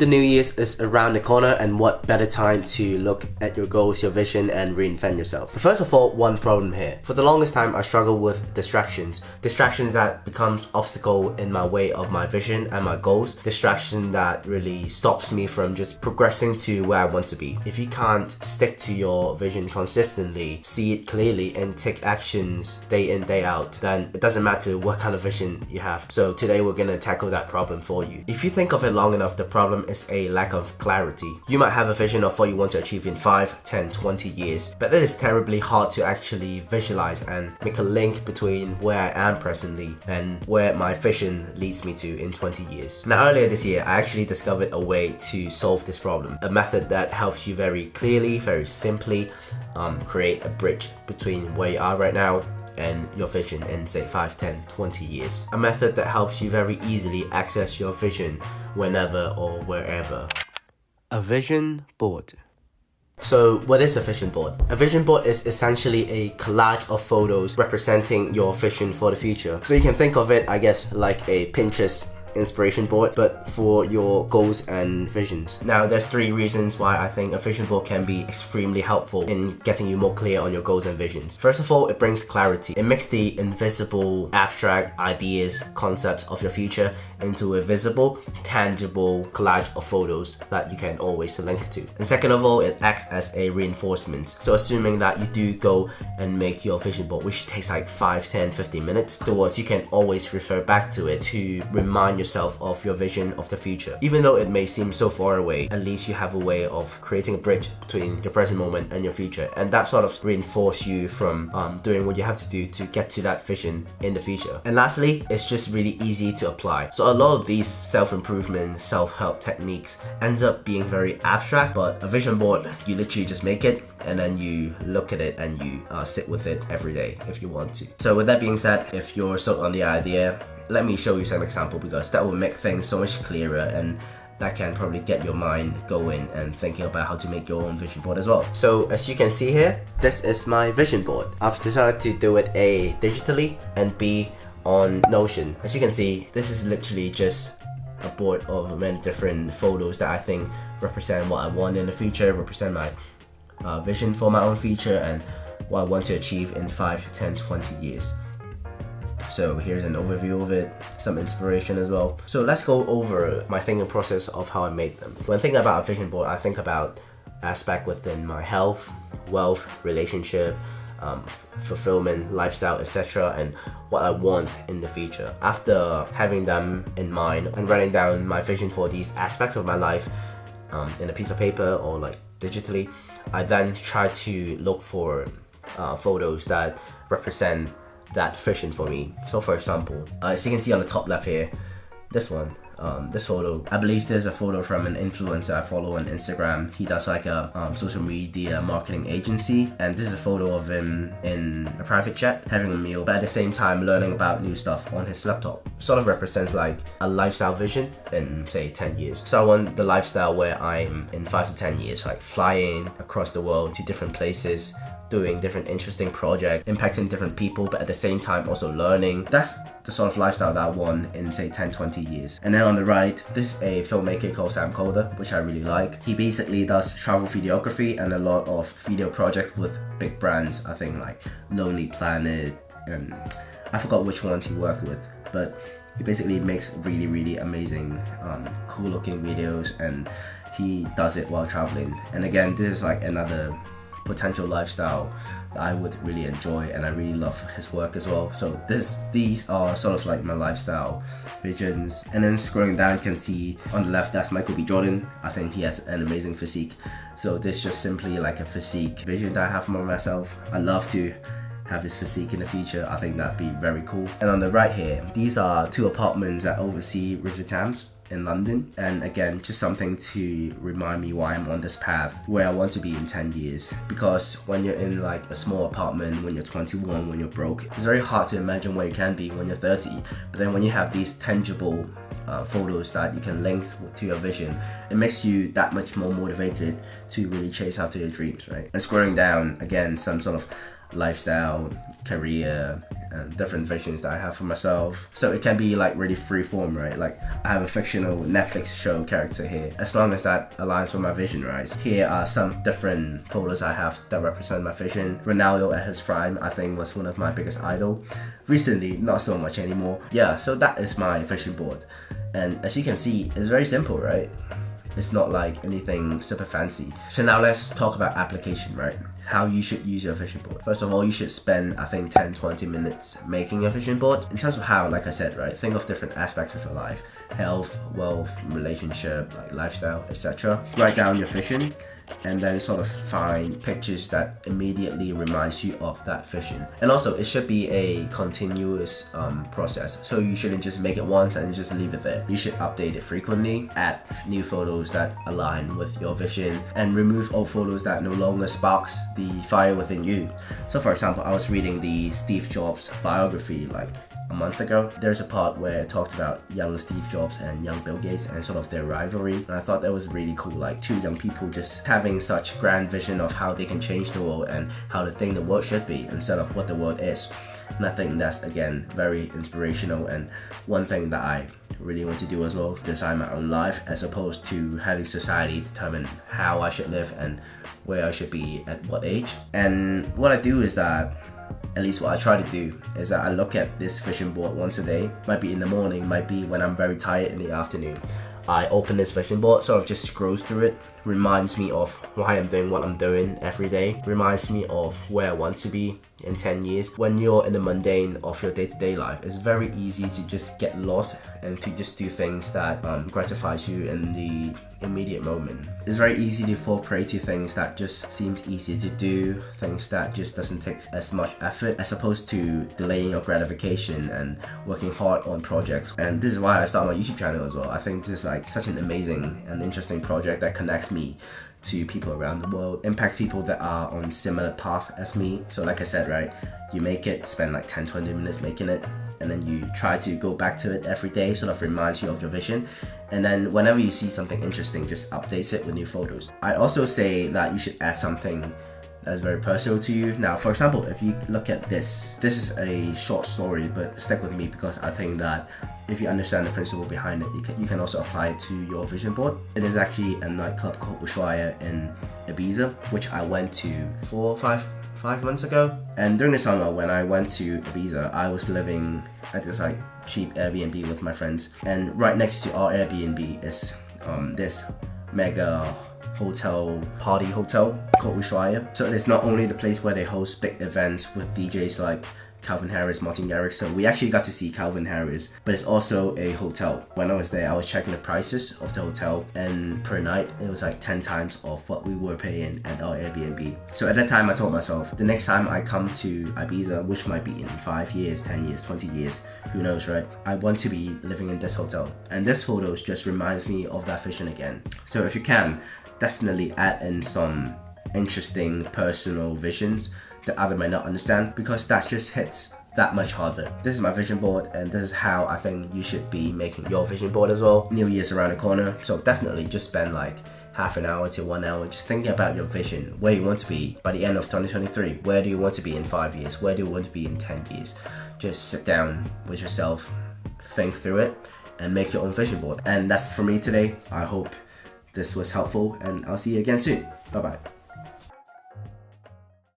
The New Year's is around the corner, and what better time to look at your goals, your vision, and reinvent yourself. But first of all, one problem here. For the longest time, I struggled with distractions. Distractions that becomes obstacle in my way of my vision and my goals. Distraction that really stops me from just progressing to where I want to be. If you can't stick to your vision consistently, see it clearly, and take actions day in, day out, then it doesn't matter what kind of vision you have. So today we're gonna tackle that problem for you. If you think of it long enough, the problem is a lack of clarity. You might have a vision of what you want to achieve in 5, 10, 20 years, but it is terribly hard to actually visualize and make a link between where I am presently and where my vision leads me to in 20 years. Now, earlier this year, I actually discovered a way to solve this problem, a method that helps you very clearly, very simply create a bridge between where you are right now and your vision in say 5, 10, 20 years. A method that helps you very easily access your vision whenever or wherever. A vision board. So what is a vision board? A vision board is essentially a collage of photos representing your vision for the future. So you can think of it, I guess, like a Pinterest inspiration board, but for your goals and visions. Now, there's 3 reasons why I think a vision board can be extremely helpful in getting you more clear on your goals and visions. First of all, it brings clarity. It makes the invisible, abstract ideas, concepts of your future into a visible, tangible collage of photos that you can always link to. And second of all, it acts as a reinforcement. So assuming that you do go and make your vision board, which takes like 5, 10, 15 minutes, afterwards you can always refer back to it to remind yourself of your vision of the future. Even though it may seem so far away, at least you have a way of creating a bridge between your present moment and your future, and that sort of reinforce you from doing what you have to do to get to that vision in the future. And lastly, it's just really easy to apply. So a lot of these self-improvement, self-help techniques ends up being very abstract, but a vision board, you literally just make it and then you look at it and you sit with it every day if you want to. So with that being said, if you're sold on the idea, let me show you some example, because that will make things so much clearer, and that can probably get your mind going and thinking about how to make your own vision board as well. So as you can see here, this is my vision board. I've decided to do it A, digitally, and B, on Notion. As you can see, this is literally just a board of many different photos that I think represent what I want in the future, represent my vision for my own future, and what I want to achieve in 5, 10, 20 years. So here's an overview of it, some inspiration as well. So let's go over my thinking process of how I made them. When thinking about a vision board, I think about aspect within my health, wealth, relationship, fulfillment, lifestyle, etc., and what I want in the future. After having them in mind and writing down my vision for these aspects of my life in a piece of paper or like digitally, I then try to look for photos that represent that vision for me. So for example, as you can see on the top left here, this one, this photo, I believe there's a photo from an influencer I follow on Instagram. He does like a social media marketing agency, and this is a photo of him in a private jet having a meal, but at the same time learning about new stuff on his laptop. Sort of represents like a lifestyle vision in say 10 years. So I want the lifestyle where I'm in 5 to 10 years, like flying across the world to different places, doing different interesting projects, impacting different people, but at the same time also learning. That's the sort of lifestyle that I want in say 10, 20 years. And then on the right, this is a filmmaker called Sam Calder, which I really like. He basically does travel videography and a lot of video projects with big brands, I think like Lonely Planet, and I forgot which ones he worked with, but he basically makes really, really amazing, cool looking videos, and he does it while traveling. And again, this is like another potential lifestyle that I would really enjoy, and I really love his work as well. So these are sort of like my lifestyle visions. And then scrolling down, you can see on the left, that's Michael B. Jordan. I think he has an amazing physique. So this is just simply like a physique vision that I have for myself. I love to have his physique in the future. I think that'd be very cool. And on the right here, these are 2 apartments that oversee River Thames in London, and again, just something to remind me why I'm on this path, where I want to be in 10 years. Because when you're in like a small apartment, when you're 21, when you're broke, it's very hard to imagine where you can be when you're 30. But then when you have these tangible photos that you can link to your vision, it makes you that much more motivated to really chase after your dreams, right? And scrolling down, again, some sort of lifestyle, career, and different visions that I have for myself. So it can be like really free form, right? Like I have a fictional Netflix show character here, as long as that aligns with my vision, right? Here are some different photos I have that represent my vision. Ronaldo at his prime, I think, was one of my biggest idol. Recently, not so much anymore. Yeah, so that is my vision board. And as you can see, it's very simple, right? It's not like anything super fancy. So now let's talk about application, right? How you should use your vision board. First of all, you should spend, I think, 10-20 minutes making a vision board. In terms of how, like I said, right, think of different aspects of your life: health, wealth, relationship, like lifestyle, etc. Write down your vision, and then sort of find pictures that immediately reminds you of that vision. And also, it should be a continuous process. So you shouldn't just make it once and just leave it there. You should update it frequently, add new photos that align with your vision, and remove old photos that no longer sparks the fire within you. So for example, I was reading the Steve Jobs biography like a month ago. There's a part where it talked about young Steve Jobs and young Bill Gates and sort of their rivalry, and I thought that was really cool, like two young people just having such grand vision of how they can change the world and how they think the world should be instead of what the world is. And I think that's, again, very inspirational, and one thing that I really want to do as well: design my own life as opposed to having society determine how I should live and where I should be at what age. And what I do is that, at least what I try to do, is that I look at this vision board once a day. Might be in the morning, might be when I'm very tired in the afternoon. I open this vision board, sort of just scrolls through it, reminds me of why I'm doing what I'm doing every day, reminds me of where I want to be in 10 years. When you're in the mundane of your day-to-day life, it's very easy to just get lost and to just do things that gratifies you in the immediate moment. It's very easy to fall prey to things that just seems easy to do, things that just doesn't take as much effort, as opposed to delaying your gratification and working hard on projects. And this is why I started my YouTube channel as well. I think this is like such an amazing and interesting project that connects me to people around the world, impacts people that are on similar path as me. So like I said, right, you make it, spend like 10-20 minutes making it, and then you try to go back to it every day, sort of reminds you of your vision. And then whenever you see something interesting, just update it with new photos. I'd also say that you should add something that's very personal to you. Now, for example, if you look at this is a short story, but stick with me because I think that if you understand the principle behind it, you can also apply it to your vision board. It is actually a nightclub called Ushuaia in Ibiza, which I went to 5 months ago. And during the summer, when I went to Ibiza, I was living at this like cheap Airbnb with my friends. And right next to our Airbnb is this mega party hotel called Ushuaia. So it's not only the place where they host big events with DJs like Calvin Harris, Martin Garrix. So we actually got to see Calvin Harris, but it's also a hotel. When I was there, I was checking the prices of the hotel, and per night it was like 10 times of what we were paying at our Airbnb. So at that time I told myself, the next time I come to Ibiza, which might be in 5 years, 10 years, 20 years, who knows, right? I want to be living in this hotel. And this photos just reminds me of that vision again. So if you can, definitely add in some interesting personal visions that others may not understand, because that just hits that much harder. This is my vision board, and this is how I think you should be making your vision board as well. New Year's around the corner, so definitely just spend like half an hour to 1 hour just thinking about your vision, where you want to be by the end of 2023. Where do you want to be in 5 years? Where do you want to be in 10 years? Just sit down with yourself, think through it, and make your own vision board. And that's for me today. I hope this was helpful, and I'll see you again soon. Bye bye.